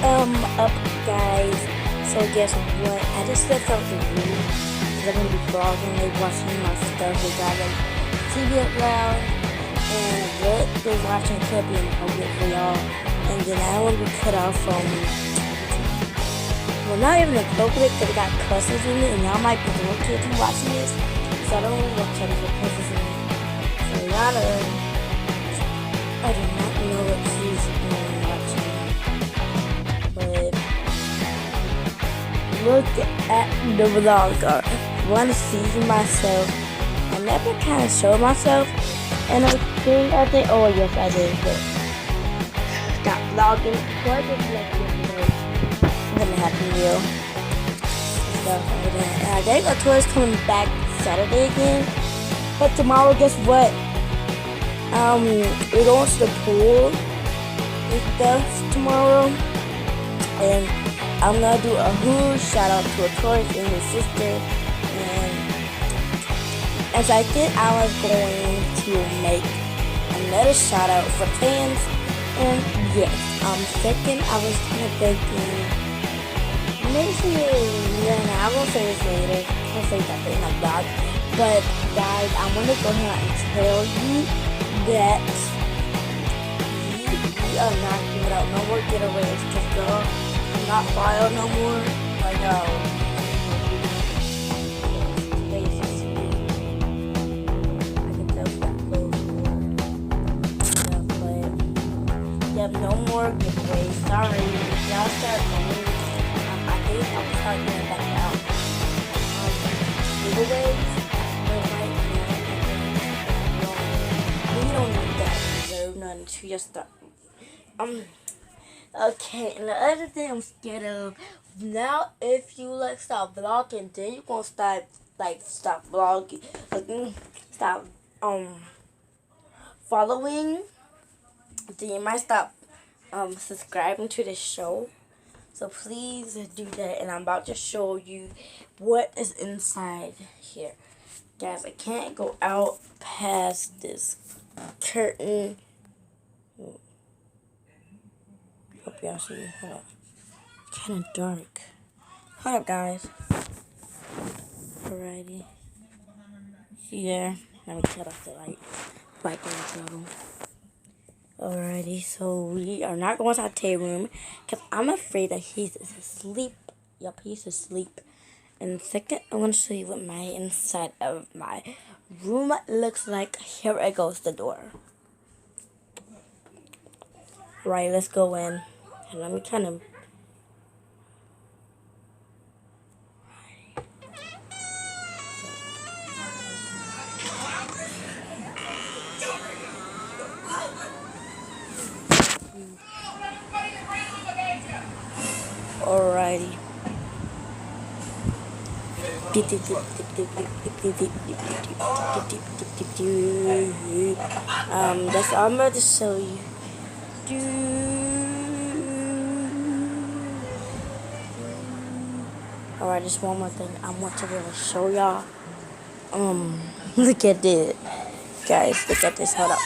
Up guys, so guess what, I just stepped out the room because I'm gonna be vlogging, like watching my stuff. We got like TV up loud and what they're watching could be inappropriate for y'all, and then I want to be cut off from, well, not even appropriate because it got cusses in it, and y'all might be little kids who watching this, so I don't really want to put cusses in it. So y'all I do not know what she's watching. Look at the vlogger. Want to see myself? I never kind of showed myself, and I think, oh yes I did. But stop vlogging. What is like yesterday? I'm gonna happen real stuff over there. And I think a tour is coming back Saturday again. But tomorrow, guess what? We're going to the pool and stuff tomorrow, and I'm gonna do a huge shout out to a tourist and his sister, and as I did, I was going to make another shout out for fans, and yes, second, I was kind of thinking, maybe, I will say this later, I'll say that in my blog, but guys, I want to go ahead and tell you that we are not giving out no more giveaways, because girl, not filed no more. Like, I can tell that close more. But yep, no more giveaways. Sorry, y'all start coming. I think I'll start getting back out. Giveaways. We don't need that. Deserve none to just start. Okay, and the other thing I'm scared of now, if you like stop vlogging, then you gonna stop vlogging, stop following. Then you might stop subscribing to the show. So please do that, and I'm about to show you what is inside here, guys. I can't go out past this curtain. Hope y'all see. Hold up. Kind of dark. Hold up, guys. Alrighty. See there? Let me cut off the light. Light in the trouble. Alrighty. So we are not going to our tea room because I'm afraid that he's asleep. Yup, he's asleep. And second, I'm going to show you what my inside of my room looks like. Here it goes, the door. Right, let's go in. And let me kind of... Alrighty. That's all I'm about to show you. Alright, just one more thing I want to really show y'all. Look at this. Guys, look at this. Hold up.